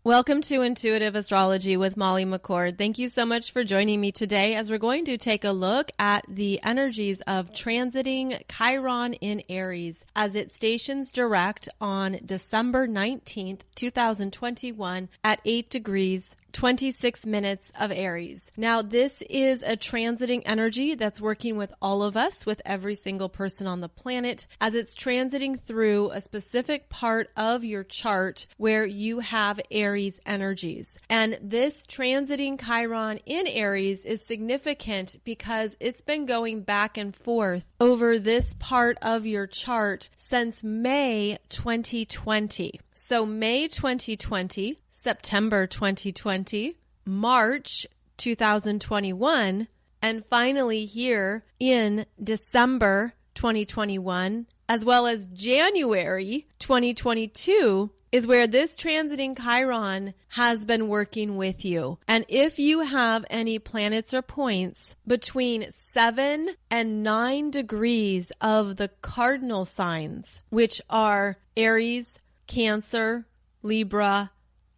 Welcome to Intuitive Astrology with Molly McCord. Thank you so much for joining me today as we're going to take a look at the energies of transiting Chiron in Aries as it stations direct on December 19th, 2021 at 8 degrees 26 minutes of Aries. Now, this is a transiting energy that's working with all of us, with every single person on the planet, as it's transiting through a specific part of your chart where you have Aries energies. And this transiting Chiron in Aries is significant because it's been going back and forth over this part of your chart since May 2020. So May 2020, September 2020, March 2021, and finally here in December 2021, as well as January 2022, is where this transiting Chiron has been working with you. And if you have any planets or points between 7 and 9 degrees of the cardinal signs, which are Aries, Cancer, Libra,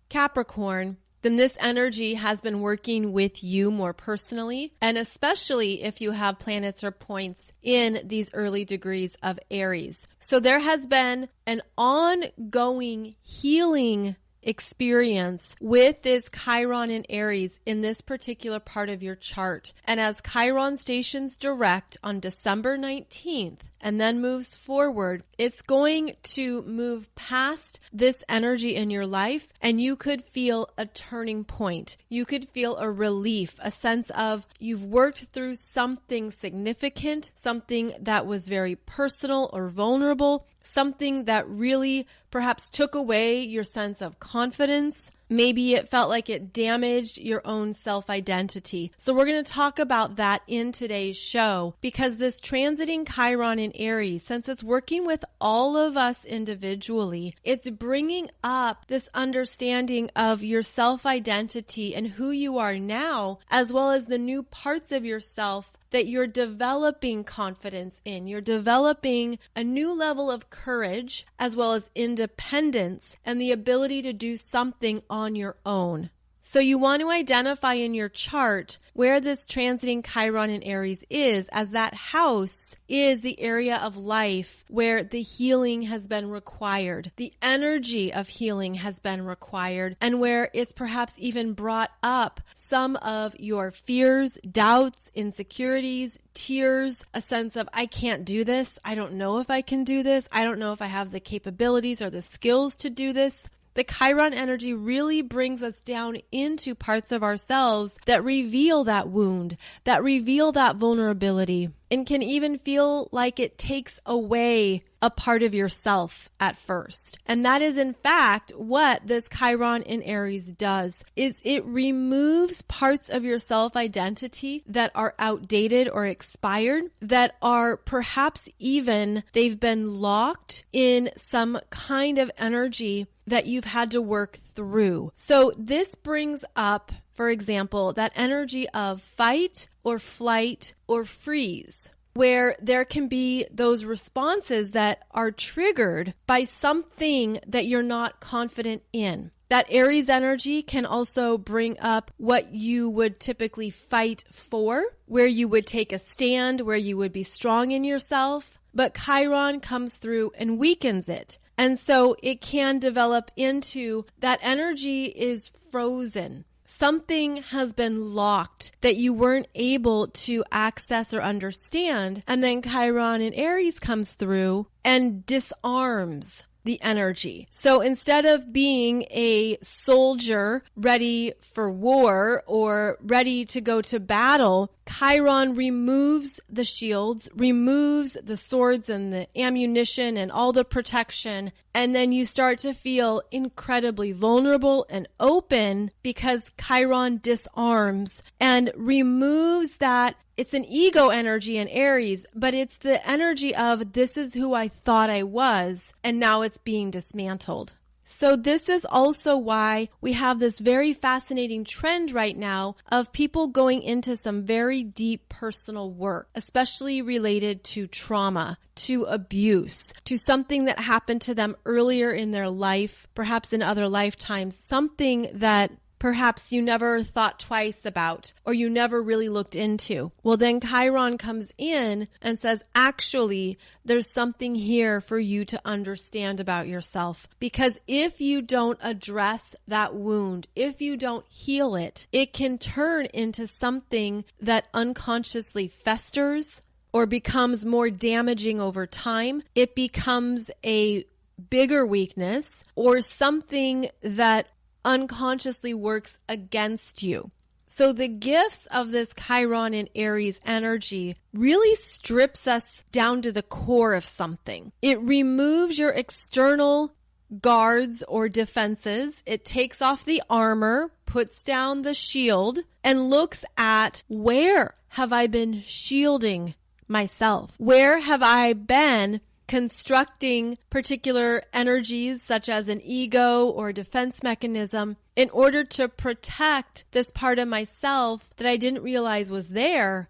Capricorn, then this energy has been working with you more personally, and especially if you have planets or points in these early degrees of Aries. So there has been an ongoing healing experience with this Chiron in Aries in this particular part of your chart. And as Chiron stations direct on December 19th and then moves forward, it's going to move past this energy in your life, and you could feel a turning point. You could feel a relief, a sense of you've worked through something significant, something that was very personal or vulnerable, something that really perhaps took away your sense of confidence. Maybe it felt like it damaged your own self-identity. So we're going to talk about that in today's show, because this transiting Chiron in Aries, since it's working with all of us individually, it's bringing up this understanding of your self-identity and who you are now, as well as the new parts of yourself that you're developing confidence in. You're developing a new level of courage as well as independence and the ability to do something on your own. So you want to identify in your chart where this transiting Chiron in Aries is, as that house is the area of life where the healing has been required, the energy of healing has been required, and where it's perhaps even brought up some of your fears, doubts, insecurities, tears, a sense of, I can't do this, I don't know if I can do this, I don't know if I have the capabilities or the skills to do this. The Chiron energy really brings us down into parts of ourselves that reveal that wound, that reveal that vulnerability, and can even feel like it takes away a part of yourself at first. And that is in fact what this Chiron in Aries does, is it removes parts of your self-identity that are outdated or expired, that are perhaps even they've been locked in some kind of energy that you've had to work through. So this brings up, for example, that energy of fight or flight or freeze, where there can be those responses that are triggered by something that you're not confident in. That Aries energy can also bring up what you would typically fight for, where you would take a stand, where you would be strong in yourself. But Chiron comes through and weakens it. And so it can develop into that energy is frozen. Something has been locked that you weren't able to access or understand. And then Chiron in Aries comes through and disarms the energy. So instead of being a soldier ready for war or ready to go to battle, Chiron removes the shields, removes the swords and the ammunition and all the protection, and then you start to feel incredibly vulnerable and open because Chiron disarms and removes that. It's an ego energy in Aries, but it's the energy of this is who I thought I was, and now it's being dismantled. So this is also why we have this very fascinating trend right now of people going into some very deep personal work, especially related to trauma, to abuse, to something that happened to them earlier in their life, perhaps in other lifetimes, something that perhaps you never thought twice about or you never really looked into. Well, then Chiron comes in and says, actually, there's something here for you to understand about yourself. Because if you don't address that wound, if you don't heal it, it can turn into something that unconsciously festers or becomes more damaging over time. It becomes a bigger weakness or something that unconsciously works against you. So the gifts of this Chiron and Aries energy really strips us down to the core of something. It removes your external guards or defenses. It takes off the armor, puts down the shield, and looks at, where have I been shielding myself? Where have I been constructing particular energies such as an ego or a defense mechanism in order to protect this part of myself that I didn't realize was there.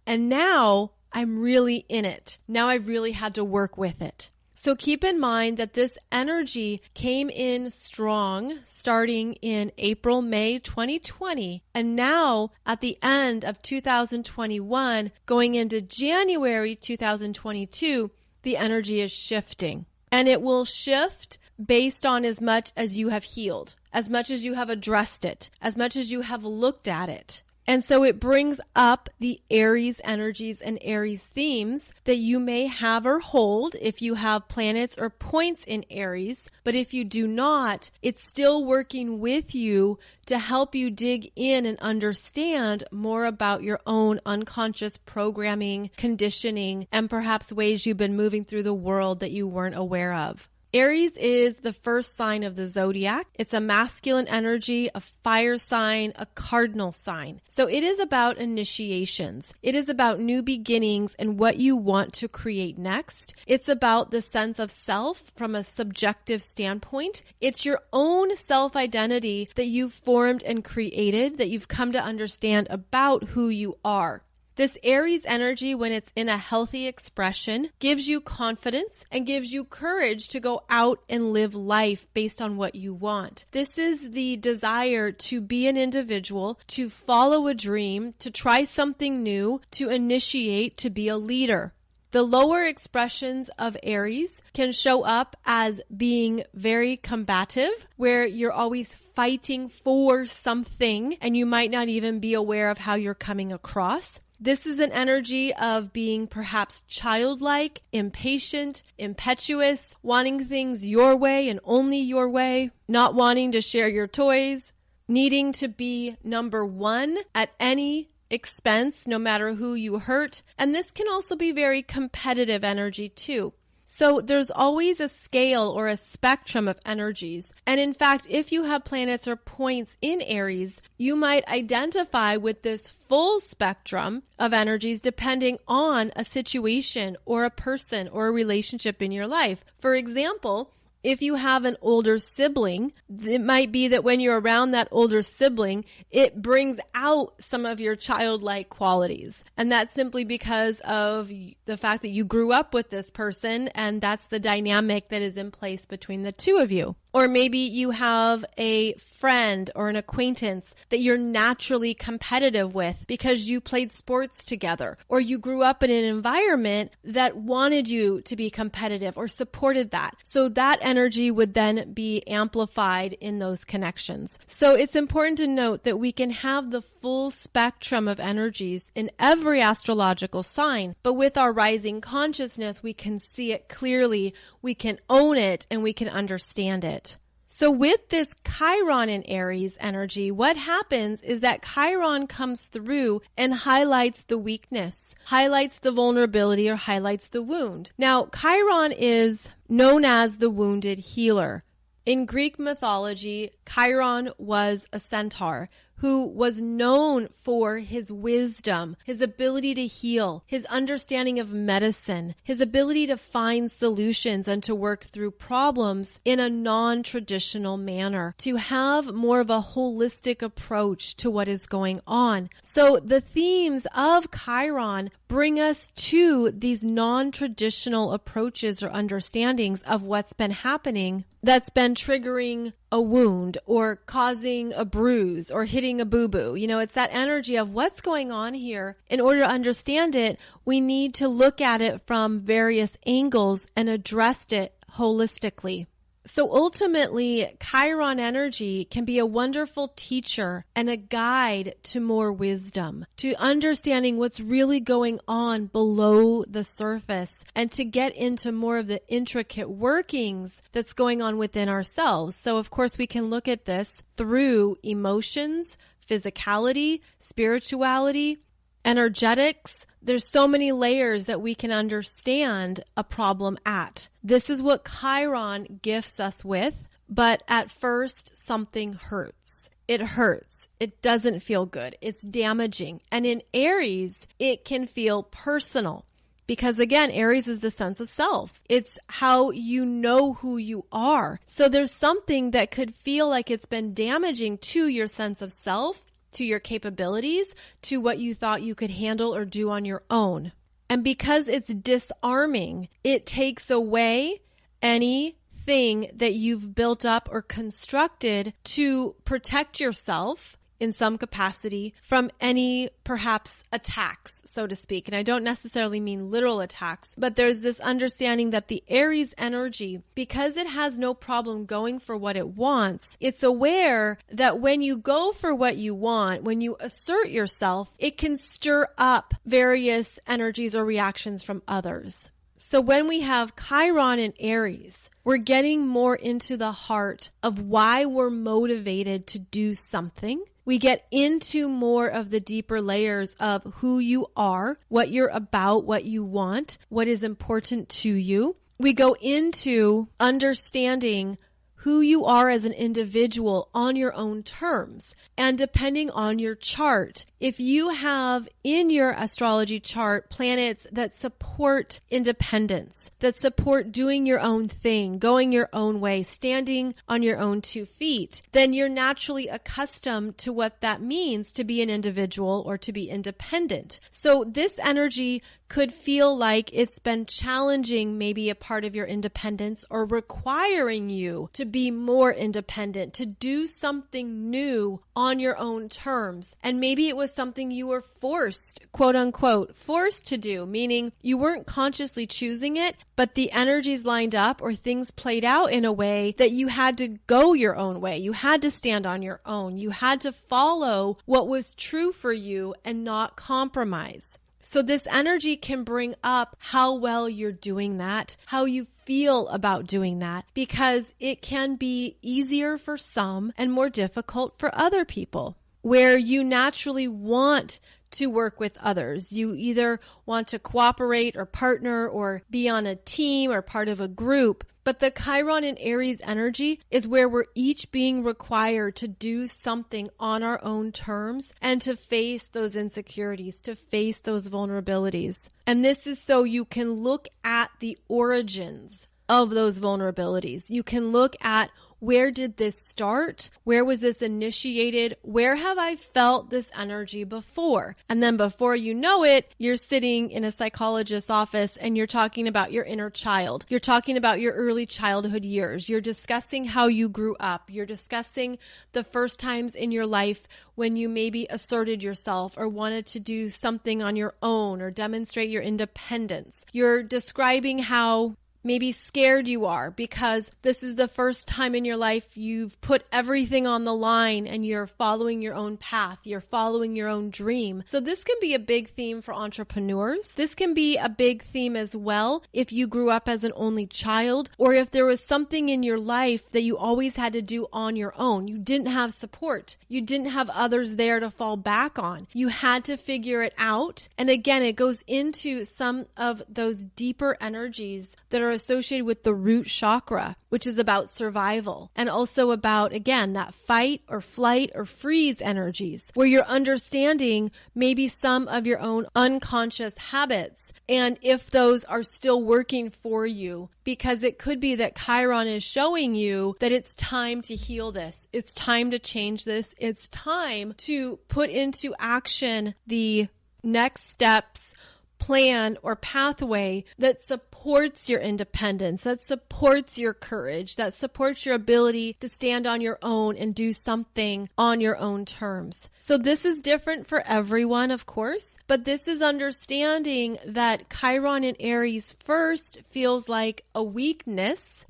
And now I'm really in it. Now I've really had to work with it. So keep in mind that this energy came in strong starting in April, May 2020. And now at the end of 2021, going into January 2022, the energy is shifting, and it will shift based on as much as you have healed, as much as you have addressed it, as much as you have looked at it. And so it brings up the Aries energies and Aries themes that you may have or hold if you have planets or points in Aries. But if you do not, it's still working with you to help you dig in and understand more about your own unconscious programming, conditioning, and perhaps ways you've been moving through the world that you weren't aware of. Aries is the first sign of the zodiac. It's a masculine energy, a fire sign, a cardinal sign. So it is about initiations. It is about new beginnings and what you want to create next. It's about the sense of self from a subjective standpoint. It's your own self-identity that you've formed and created, that you've come to understand about who you are. This Aries energy, when it's in a healthy expression, gives you confidence and gives you courage to go out and live life based on what you want. This is the desire to be an individual, to follow a dream, to try something new, to initiate, to be a leader. The lower expressions of Aries can show up as being very combative, where you're always fighting for something and you might not even be aware of how you're coming across. This is an energy of being perhaps childlike, impatient, impetuous, wanting things your way and only your way, not wanting to share your toys, needing to be number one at any expense, no matter who you hurt. And this can also be very competitive energy too. So there's always a scale or a spectrum of energies. And in fact, if you have planets or points in Aries, you might identify with this full spectrum of energies depending on a situation or a person or a relationship in your life. For example, if you have an older sibling, it might be that when you're around that older sibling, it brings out some of your childlike qualities. And that's simply because of the fact that you grew up with this person, and that's the dynamic that is in place between the two of you. Or maybe you have a friend or an acquaintance that you're naturally competitive with because you played sports together, or you grew up in an environment that wanted you to be competitive or supported that. So that energy would then be amplified in those connections. So it's important to note that we can have the full spectrum of energies in every astrological sign, but with our rising consciousness, we can see it clearly, we can own it, and we can understand it. So with this Chiron in Aries energy, what happens is that Chiron comes through and highlights the weakness, highlights the vulnerability, or highlights the wound. Now, Chiron is known as the wounded healer. In Greek mythology, Chiron was a centaur, who was known for his wisdom, his ability to heal, his understanding of medicine, his ability to find solutions and to work through problems in a non-traditional manner, to have more of a holistic approach to what is going on. So the themes of Chiron bring us to these non-traditional approaches or understandings of what's been happening that's been triggering a wound or causing a bruise or hitting a boo-boo. You know, it's that energy of what's going on here. In order to understand it, we need to look at it from various angles and address it holistically. So ultimately, Chiron energy can be a wonderful teacher and a guide to more wisdom, to understanding what's really going on below the surface, and to get into more of the intricate workings that's going on within ourselves. So of course, we can look at this through emotions, physicality, spirituality, energetics. There's so many layers that we can understand a problem at. This is what Chiron gifts us with, but at first something hurts. It hurts. It doesn't feel good. It's damaging. And in Aries, it can feel personal. Because again, Aries is the sense of self. It's how you know who you are. So there's something that could feel like it's been damaging to your sense of self, to your capabilities, to what you thought you could handle or do on your own. And because it's disarming, it takes away anything that you've built up or constructed to protect yourself in some capacity from any perhaps attacks, so to speak. And I don't necessarily mean literal attacks, but there's this understanding that the Aries energy, because it has no problem going for what it wants, it's aware that when you go for what you want, when you assert yourself, it can stir up various energies or reactions from others. So when we have Chiron and Aries, we're getting more into the heart of why we're motivated to do something. We get into more of the deeper layers of who you are, what you're about, what you want, what is important to you. We go into understanding who you are as an individual on your own terms. And depending on your chart, if you have in your astrology chart planets that support independence, that support doing your own thing, going your own way, standing on your own 2 feet, then you're naturally accustomed to what that means to be an individual or to be independent. So this energy could feel like it's been challenging maybe a part of your independence or requiring you to be more independent, to do something new on your own terms. And maybe it was something you were forced, quote unquote, forced to do, meaning you weren't consciously choosing it, but the energies lined up or things played out in a way that you had to go your own way. You had to stand on your own. You had to follow what was true for you and not compromise. So this energy can bring up how well you're doing that, how you feel about doing that, because it can be easier for some and more difficult for other people, where you naturally want to work with others. You either want to cooperate or partner or be on a team or part of a group. But the Chiron and Aries energy is where we're each being required to do something on our own terms and to face those insecurities, to face those vulnerabilities. And this is so you can look at the origins of those vulnerabilities. You can look at, where did this start? Where was this initiated? Where have I felt this energy before? And then before you know it, you're sitting in a psychologist's office and you're talking about your inner child. You're talking about your early childhood years. You're discussing how you grew up. You're discussing the first times in your life when you maybe asserted yourself or wanted to do something on your own or demonstrate your independence. You're describing how maybe scared you are because this is the first time in your life you've put everything on the line and you're following your own path. You're following your own dream. So this can be a big theme for entrepreneurs. This can be a big theme as well if you grew up as an only child, or if there was something in your life that you always had to do on your own. You didn't have support. You didn't have others there to fall back on. You had to figure it out. And again, it goes into some of those deeper energies that are associated with the root chakra, which is about survival, and also about, again, that fight or flight or freeze energies, where you're understanding maybe some of your own unconscious habits, and if those are still working for you, because it could be that Chiron is showing you that it's time to heal this. It's time to change this. It's time to put into action the next steps, plan, or pathway that supports your independence, that supports your courage, that supports your ability to stand on your own and do something on your own terms. So this is different for everyone, of course, but this is understanding that Chiron in Aries first feels like a weakness.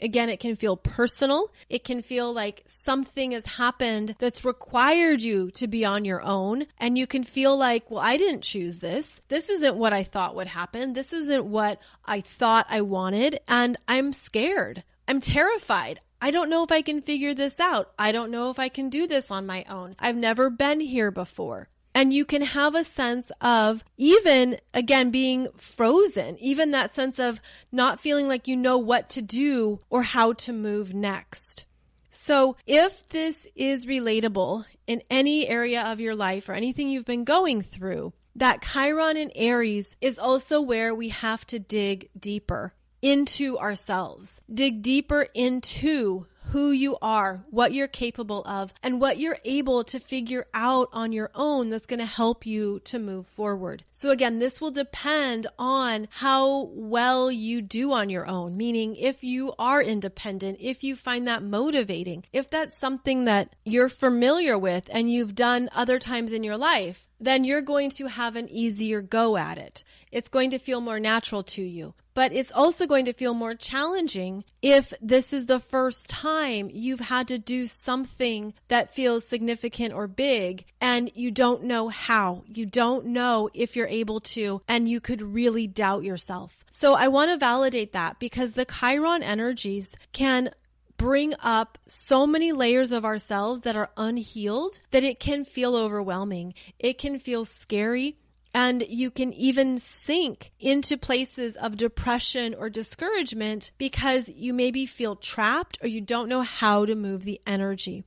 Again, it can feel personal. It can feel like something has happened that's required you to be on your own. And you can feel like, well, I didn't choose this. This isn't what I thought would happen. This isn't what I thought I wanted. And I'm scared. I'm terrified. I don't know if I can figure this out. I don't know if I can do this on my own. I've never been here before. And you can have a sense of even, again, being frozen, even that sense of not feeling like you know what to do or how to move next. So if this is relatable in any area of your life or anything you've been going through, that Chiron in Aries is also where we have to dig deeper into ourselves, dig deeper into who you are, what you're capable of, and what you're able to figure out on your own that's going to help you to move forward. So again, this will depend on how well you do on your own, meaning if you are independent, if you find that motivating, if that's something that you're familiar with and you've done other times in your life, then you're going to have an easier go at it. It's going to feel more natural to you. But it's also going to feel more challenging if this is the first time you've had to do something that feels significant or big and you don't know how. You don't know if you're able to, and you could really doubt yourself. So I want to validate that because the Chiron energies can bring up so many layers of ourselves that are unhealed that it can feel overwhelming. It can feel scary. And you can even sink into places of depression or discouragement because you maybe feel trapped or you don't know how to move the energy.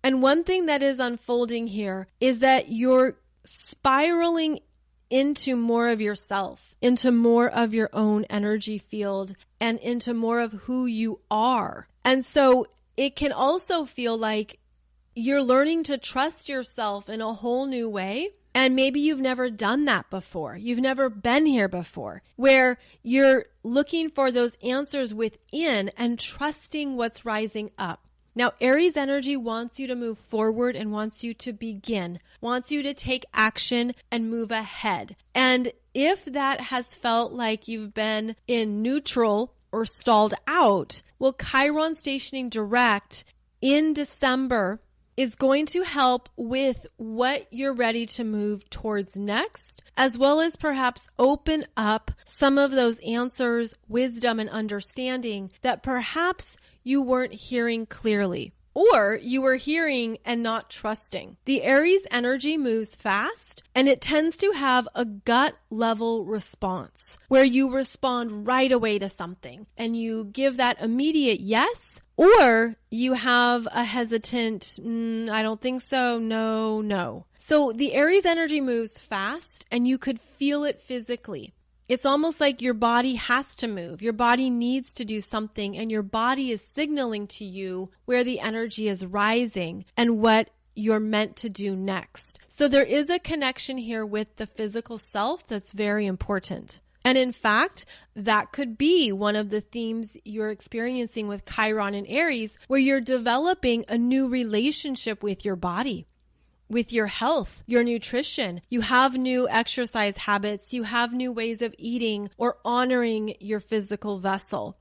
And one thing that is unfolding here is that you're spiraling into more of yourself, into more of your own energy field, and into more of who you are. And so it can also feel like you're learning to trust yourself in a whole new way. And maybe you've never done that before. You've never been here before, where you're looking for those answers within and trusting what's rising up. Now, Aries energy wants you to move forward and wants you to begin, wants you to take action and move ahead. And if that has felt like you've been in neutral or stalled out, well, Chiron stationing direct in December is going to help with what you're ready to move towards next, as well as perhaps open up some of those answers, wisdom, and understanding that perhaps you weren't hearing clearly, or you were hearing and not trusting. The Aries energy moves fast, and it tends to have a gut level response where you respond right away to something and you give that immediate yes, or you have a hesitant, I don't think so, no. So the Aries energy moves fast and you could feel it physically. It's almost like your body has to move. Your body needs to do something and your body is signaling to you where the energy is rising and what you're meant to do next. So there is a connection here with the physical self that's very important. And in fact, that could be one of the themes you're experiencing with Chiron and Aries, where you're developing a new relationship with your body, with your health, your nutrition. You have new exercise habits. You have new ways of eating or honoring your physical vessel.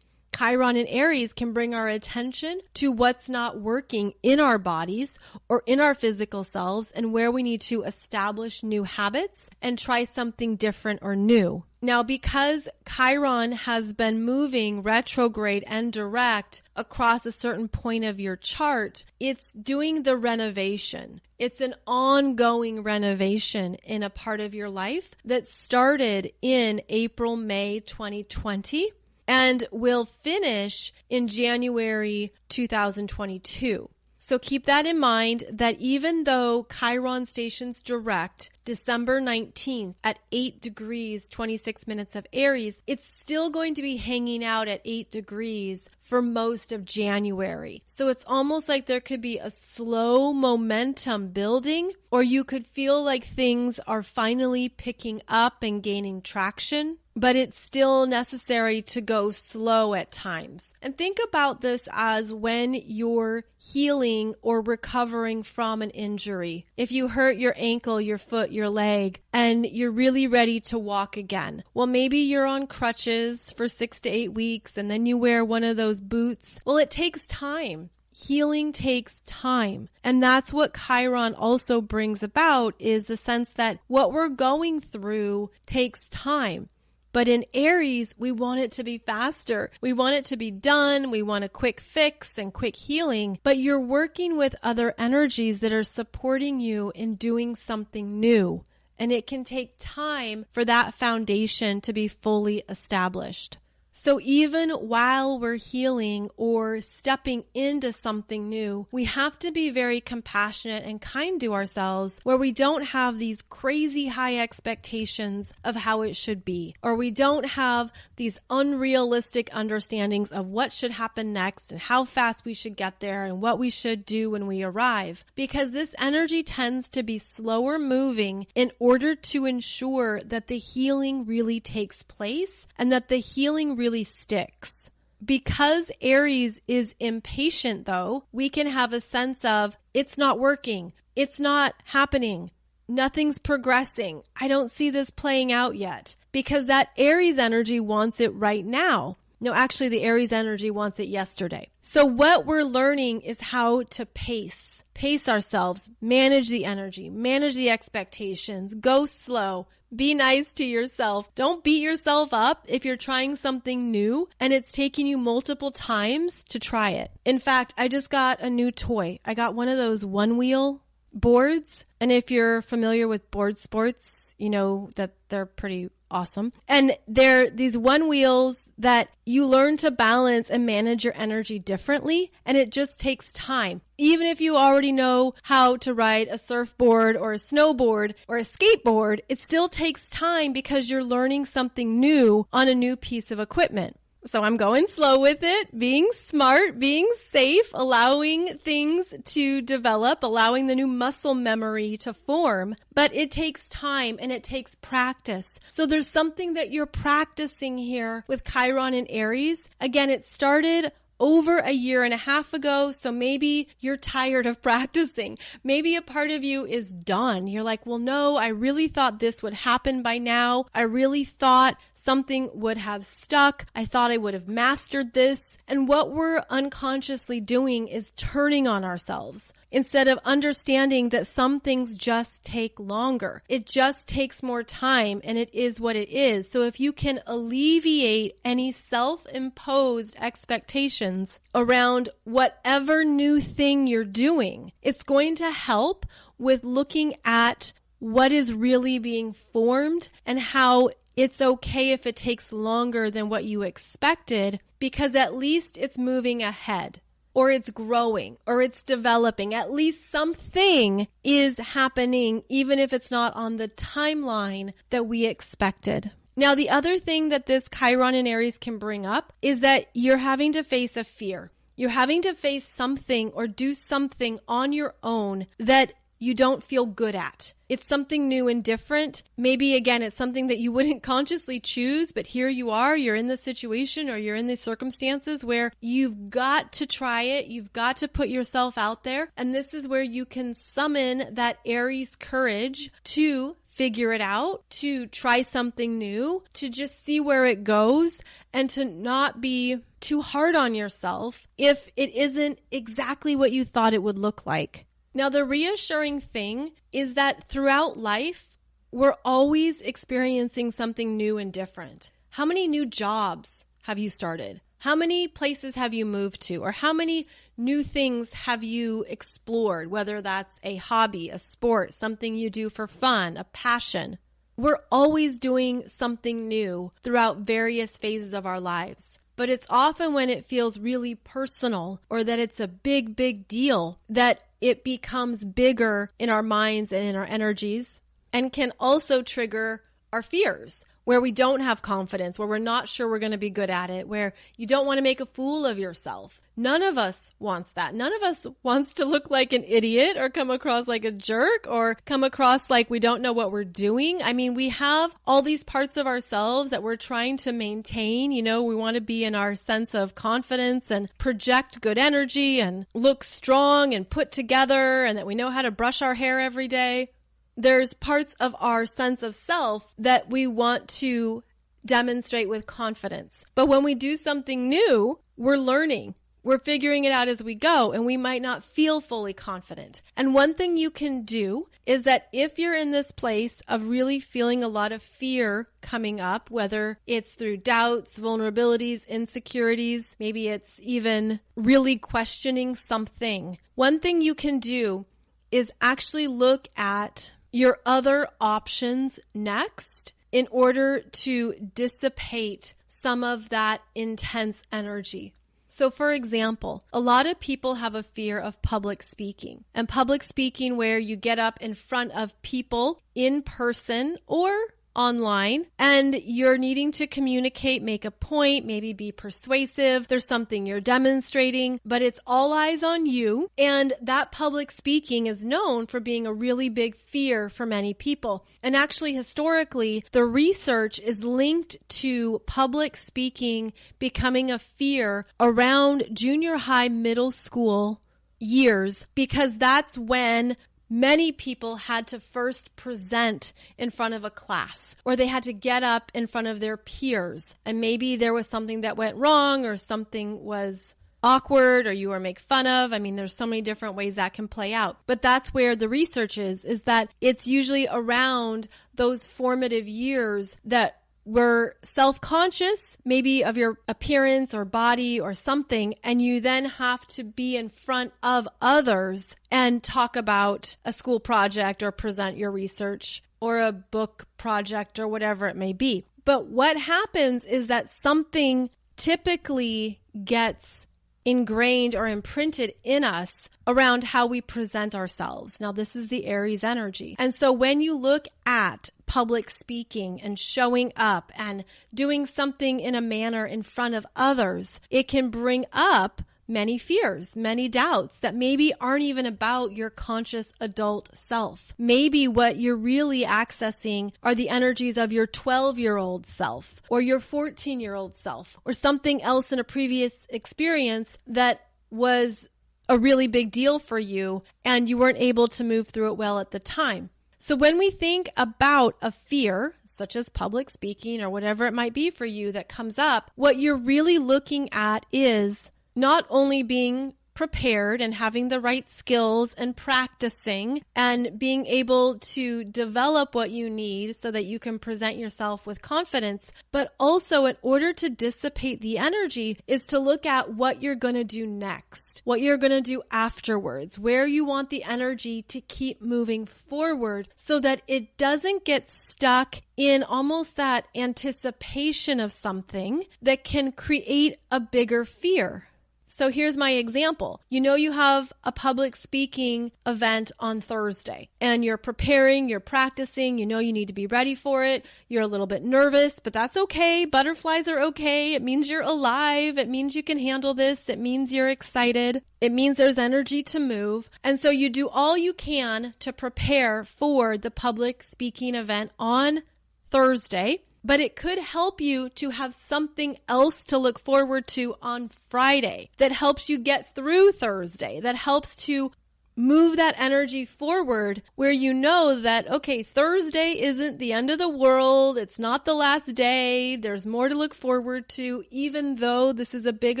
Chiron and Aries can bring our attention to what's not working in our bodies or in our physical selves and where we need to establish new habits and try something different or new. Now, because Chiron has been moving retrograde and direct across a certain point of your chart, it's doing the renovation. It's an ongoing renovation in a part of your life that started in April, May 2020. and will finish in January 2022. So keep that in mind, that even though Chiron stations direct December 19th at 8 degrees 26 minutes of Aries, it's still going to be hanging out at 8 degrees for most of January. So it's almost like there could be a slow momentum building, or you could feel like things are finally picking up and gaining traction, but it's still necessary to go slow at times. And think about this as when you're healing or recovering from an injury. If you hurt your ankle, your foot, your leg, and you're really ready to walk again. Well, maybe you're on crutches for 6 to 8 weeks and then you wear one of those boots. Well, it takes time. Healing takes time. And that's what Chiron also brings about, is the sense that what we're going through takes time. But in Aries, we want it to be faster. We want it to be done. We want a quick fix and quick healing. But you're working with other energies that are supporting you in doing something new. And it can take time for that foundation to be fully established. So even while we're healing or stepping into something new, we have to be very compassionate and kind to ourselves, where we don't have these crazy high expectations of how it should be, or we don't have these unrealistic understandings of what should happen next and how fast we should get there and what we should do when we arrive. Because this energy tends to be slower moving in order to ensure that the healing really takes place and that the healing really sticks. Because Aries is impatient, though, we can have a sense of, it's not working, it's not happening, nothing's progressing, I don't see this playing out yet, because that Aries energy wants it right now. No, actually, the Aries energy wants it yesterday. So what we're learning is how to pace ourselves, manage the energy, manage the expectations, go slow. Be nice to yourself. Don't beat yourself up if you're trying something new and it's taking you multiple times to try it. In fact, I just got a new toy. I got one of those one-wheel boards. And if you're familiar with board sports, you know that they're pretty awesome. And they're these one wheels that you learn to balance and manage your energy differently. And it just takes time. Even if you already know how to ride a surfboard or a snowboard or a skateboard, it still takes time because you're learning something new on a new piece of equipment. So I'm going slow with it, being smart, being safe, allowing things to develop, allowing the new muscle memory to form. But it takes time and it takes practice. So there's something that you're practicing here with Chiron and Aries. Again, it started over a year and a half ago, so maybe you're tired of practicing. Maybe a part of you is done. You're like, well, no, I really thought this would happen by now. I really thought something would have stuck. I thought I would have mastered this. And what we're unconsciously doing is turning on ourselves instead of understanding that some things just take longer. It just takes more time, and it is what it is. So if you can alleviate any self-imposed expectations around whatever new thing you're doing, it's going to help with looking at what is really being formed and how it's okay if it takes longer than what you expected, because at least it's moving ahead, or it's growing, or it's developing. At least something is happening, even if it's not on the timeline that we expected. Now, the other thing that this Chiron and Aries can bring up is that you're having to face a fear. You're having to face something or do something on your own that you don't feel good at. It's something new and different. Maybe, again, it's something that you wouldn't consciously choose, but here you are, you're in the situation or you're in these circumstances where you've got to try it. You've got to put yourself out there. And this is where you can summon that Aries courage to figure it out, to try something new, to just see where it goes, and to not be too hard on yourself if it isn't exactly what you thought it would look like. Now, the reassuring thing is that throughout life, we're always experiencing something new and different. How many new jobs have you started? How many places have you moved to? Or how many new things have you explored, whether that's a hobby, a sport, something you do for fun, a passion? We're always doing something new throughout various phases of our lives. but it's often when it feels really personal or that it's a big, big deal that it becomes bigger in our minds and in our energies, and can also trigger our fears, where we don't have confidence, where we're not sure we're going to be good at it, where you don't want to make a fool of yourself. None of us wants that. None of us wants to look like an idiot or come across like a jerk or come across like we don't know what we're doing. I mean, we have all these parts of ourselves that we're trying to maintain. You know, we want to be in our sense of confidence and project good energy and look strong and put together, and that we know how to brush our hair every day. There's parts of our sense of self that we want to demonstrate with confidence. But when we do something new, we're learning. We're figuring it out as we go, and we might not feel fully confident. And one thing you can do is that if you're in this place of really feeling a lot of fear coming up, whether it's through doubts, vulnerabilities, insecurities, maybe it's even really questioning something, one thing you can do is actually look at your other options next in order to dissipate some of that intense energy. So for example, a lot of people have a fear of public speaking, and public speaking where you get up in front of people in person or online, and you're needing to communicate, make a point, maybe be persuasive. There's something you're demonstrating, but it's all eyes on you. And that public speaking is known for being a really big fear for many people. And actually, historically, the research is linked to public speaking becoming a fear around junior high, middle school years, because that's when many people had to first present in front of a class, or they had to get up in front of their peers. And maybe there was something that went wrong, or something was awkward, or you were made fun of. I mean, there's so many different ways that can play out. But that's where the research is that it's usually around those formative years that we're self-conscious, maybe of your appearance or body or something, and you then have to be in front of others and talk about a school project or present your research or a book project or whatever it may be. But what happens is that something typically gets ingrained or imprinted in us around how we present ourselves. Now, this is the Aries energy. And so when you look at public speaking and showing up and doing something in a manner in front of others, it can bring up many fears, many doubts that maybe aren't even about your conscious adult self. Maybe what you're really accessing are the energies of your 12-year-old self or your 14-year-old self or something else in a previous experience that was a really big deal for you and you weren't able to move through it well at the time. So when we think about a fear, such as public speaking or whatever it might be for you that comes up, what you're really looking at is not only being prepared and having the right skills and practicing and being able to develop what you need so that you can present yourself with confidence, but also in order to dissipate the energy is to look at what you're going to do next, what you're going to do afterwards, where you want the energy to keep moving forward so that it doesn't get stuck in almost that anticipation of something that can create a bigger fear. So here's my example. You know you have a public speaking event on Thursday and you're preparing, you're practicing, you know you need to be ready for it. You're a little bit nervous, but that's okay. Butterflies are okay. It means you're alive. It means you can handle this. It means you're excited. It means there's energy to move. And so you do all you can to prepare for the public speaking event on Thursday. But it could help you to have something else to look forward to on Friday that helps you get through Thursday, that helps to move that energy forward where you know that, okay, Thursday isn't the end of the world. It's not the last day. There's more to look forward to. Even though this is a big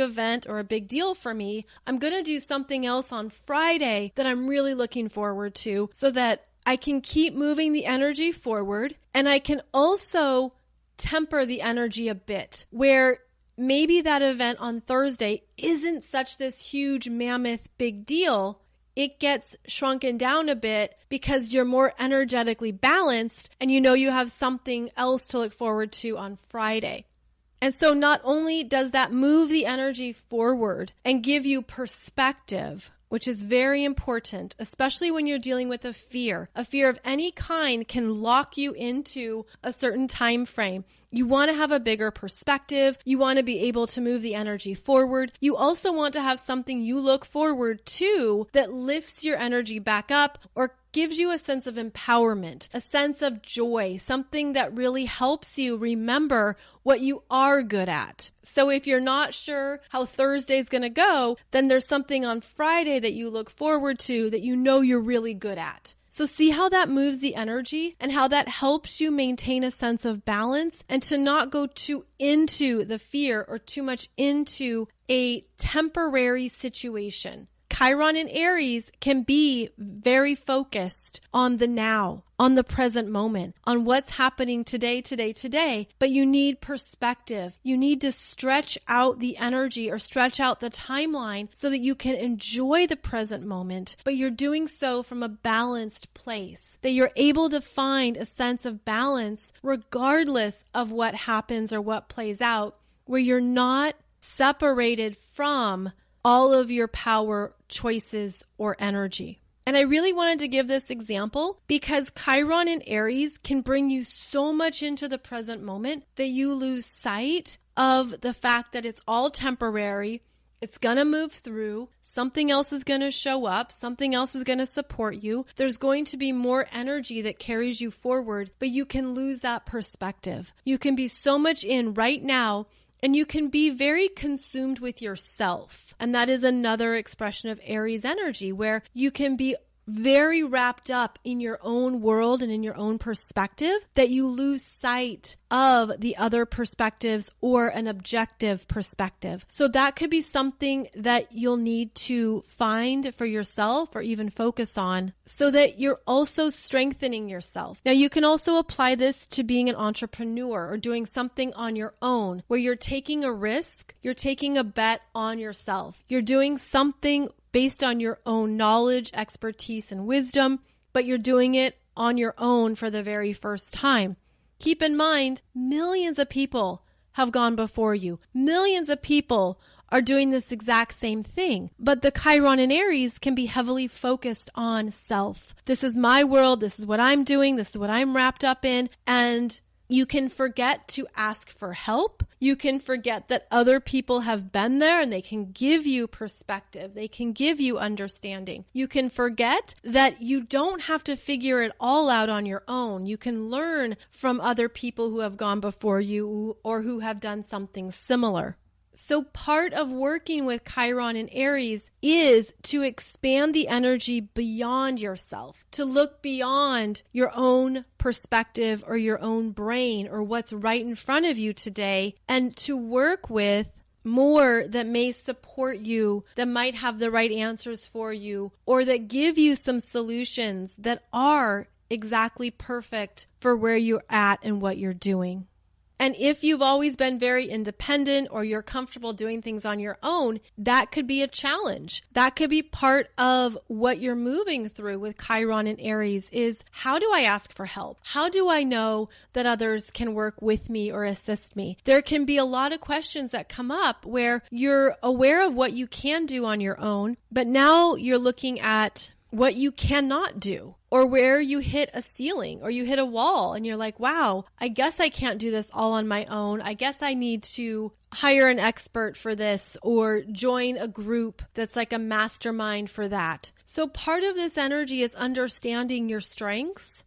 event or a big deal for me, I'm going to do something else on Friday that I'm really looking forward to so that I can keep moving the energy forward. And I can also temper the energy a bit where maybe that event on Thursday isn't such this huge mammoth big deal. It gets shrunken down a bit because you're more energetically balanced and you know you have something else to look forward to on Friday. And so not only does that move the energy forward and give you perspective, which is very important, especially when you're dealing with a fear. A fear of any kind can lock you into a certain time frame. You want to have a bigger perspective. You want to be able to move the energy forward. You also want to have something you look forward to that lifts your energy back up or gives you a sense of empowerment, a sense of joy, something that really helps you remember what you are good at. So if you're not sure how Thursday's going to go, then there's something on Friday that you look forward to that you know you're really good at. So see how that moves the energy and how that helps you maintain a sense of balance and to not go too into the fear or too much into a temporary situation. Chiron in Aries can be very focused on the now, on the present moment, on what's happening today, but you need perspective. You need to stretch out the energy or stretch out the timeline so that you can enjoy the present moment, but you're doing so from a balanced place, that you're able to find a sense of balance regardless of what happens or what plays out, where you're not separated from all of your power, choices, or energy. And I really wanted to give this example because Chiron in Aries can bring you so much into the present moment that you lose sight of the fact that it's all temporary. It's going to move through. Something else is going to show up. Something else is going to support you. There's going to be more energy that carries you forward, but you can lose that perspective. You can be so much in right now, and you can be very consumed with yourself. And that is another expression of Aries energy, where you can be very wrapped up in your own world and in your own perspective that you lose sight of the other perspectives or an objective perspective. So that could be something that you'll need to find for yourself or even focus on so that you're also strengthening yourself. Now, you can also apply this to being an entrepreneur or doing something on your own where you're taking a risk, you're taking a bet on yourself. You're doing something based on your own knowledge, expertise, and wisdom, but you're doing it on your own for the very first time. Keep in mind, millions of people have gone before you. Millions of people are doing this exact same thing. But the Chiron in Aries can be heavily focused on self. This is my world. This is what I'm doing. This is what I'm wrapped up in. And you can forget to ask for help. You can forget that other people have been there and they can give you perspective. They can give you understanding. You can forget that you don't have to figure it all out on your own. You can learn from other people who have gone before you or who have done something similar. So part of working with Chiron in Aries is to expand the energy beyond yourself, to look beyond your own perspective or your own brain or what's right in front of you today, and to work with more that may support you, that might have the right answers for you, or that give you some solutions that are exactly perfect for where you're at and what you're doing. And if you've always been very independent or you're comfortable doing things on your own, that could be a challenge. That could be part of what you're moving through with Chiron in Aries is, how do I ask for help? How do I know that others can work with me or assist me? There can be a lot of questions that come up where you're aware of what you can do on your own, but now you're looking at what you cannot do, or where you hit a ceiling or you hit a wall and you're like, wow, I guess I can't do this all on my own. I guess I need to hire an expert for this or join a group that's like a mastermind for that. So part of this energy is understanding your strengths,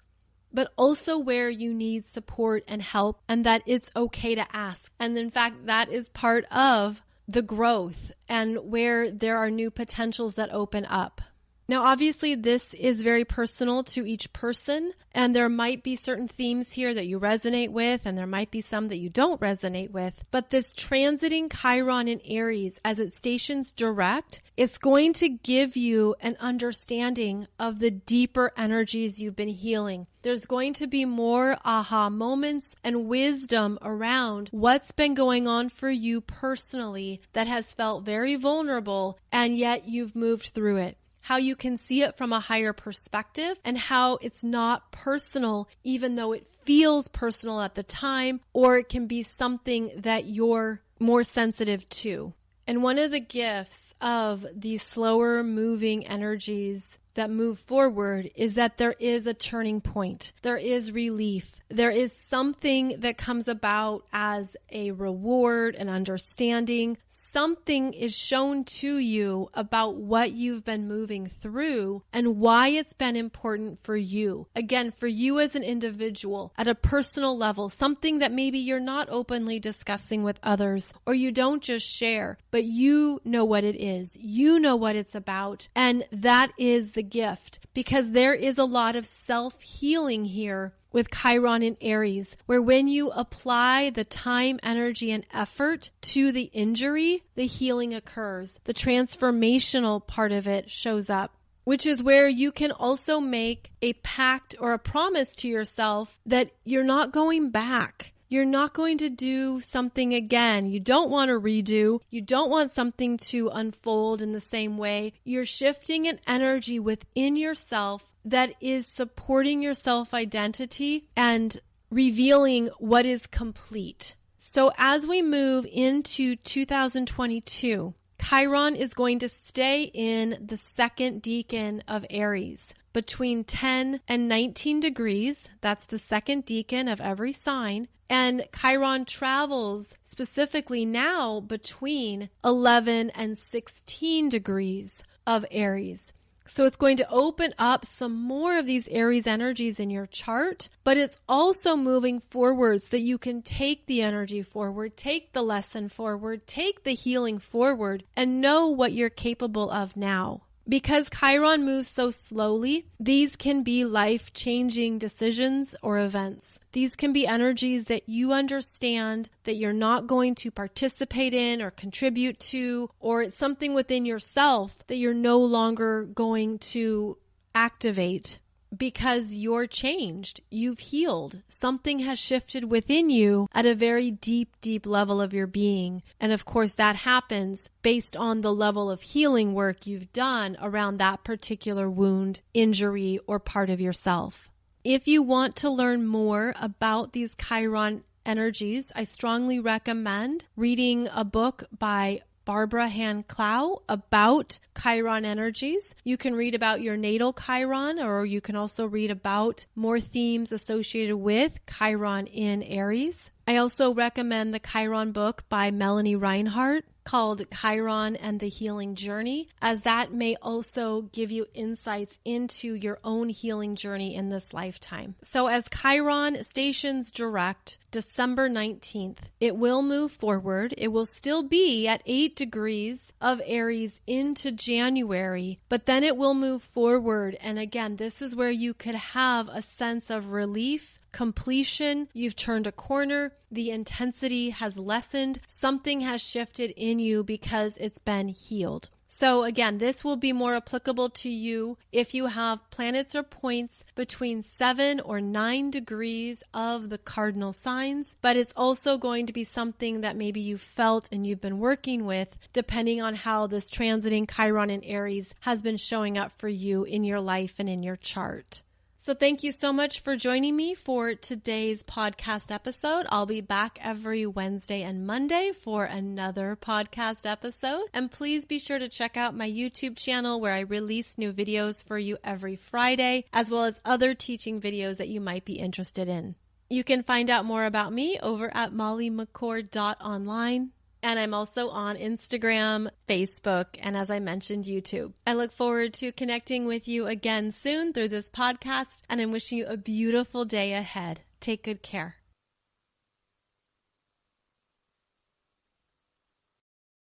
but also where you need support and help, and that it's okay to ask. And in fact, that is part of the growth and where there are new potentials that open up. Now, obviously, this is very personal to each person, and there might be certain themes here that you resonate with, and there might be some that you don't resonate with. But this transiting Chiron in Aries, as it stations direct, it's going to give you an understanding of the deeper energies you've been healing. There's going to be more aha moments and wisdom around what's been going on for you personally that has felt very vulnerable, and yet you've moved through it. how you can see it from a higher perspective, and how it's not personal, even though it feels personal at the time, or it can be something that you're more sensitive to. And one of the gifts of these slower moving energies that move forward is that there is a turning point. There is relief. There is something that comes about as a reward, an understanding. Something is shown to you about what you've been moving through and why it's been important for you. Again, for you as an individual, at a personal level, something that maybe you're not openly discussing with others, or you don't just share, but you know what it is. You know what it's about. And that is the gift, because there is a lot of self-healing here with Chiron in Aries, where when you apply the time, energy, and effort to the injury, the healing occurs. The transformational part of it shows up, which is where you can also make a pact or a promise to yourself that you're not going back. You're not going to do something again. You don't want to redo. You don't want something to unfold in the same way. You're shifting an energy within yourself that is supporting your self-identity and revealing what is complete. So as we move into 2022, Chiron is going to stay in the second decan of Aries between 10 and 19 degrees. That's the second decan of every sign. And Chiron travels specifically now between 11 and 16 degrees of Aries. So it's going to open up some more of these Aries energies in your chart, but it's also moving forward so that you can take the energy forward, take the lesson forward, take the healing forward, and know what you're capable of now. Because Chiron moves so slowly, these can be life-changing decisions or events. These can be energies that you understand that you're not going to participate in or contribute to, or it's something within yourself that you're no longer going to activate because you're changed. You've healed. Something has shifted within you at a very deep, deep level of your being. And of course, that happens based on the level of healing work you've done around that particular wound, injury, or part of yourself. If you want to learn more about these Chiron energies, I strongly recommend reading a book by Barbara Han-Clow about Chiron energies. You can read about your natal Chiron, or you can also read about more themes associated with Chiron in Aries. I also recommend the Chiron book by Melanie Reinhardt called Chiron and the Healing Journey, as that may also give you insights into your own healing journey in this lifetime. So as Chiron stations direct December 19th, it will move forward. It will still be at 8 degrees of Aries into January, but then it will move forward. And again, this is where you could have a sense of relief, completion. You've turned a corner. The intensity has lessened. Something has shifted in you because it's been healed. So again, this will be more applicable to you if you have planets or points between 7 or 9 degrees of the cardinal signs, but it's also going to be something that maybe you felt and you've been working with, depending on how this transiting Chiron in Aries has been showing up for you in your life and in your chart. So thank you so much for joining me for today's podcast episode. I'll be back every Wednesday and Monday for another podcast episode. And please be sure to check out my YouTube channel where I release new videos for you every Friday, as well as other teaching videos that you might be interested in. You can find out more about me over at mollymccord.online. And I'm also on Instagram, Facebook, and as I mentioned, YouTube. I look forward to connecting with you again soon through this podcast, and I'm wishing you a beautiful day ahead. Take good care.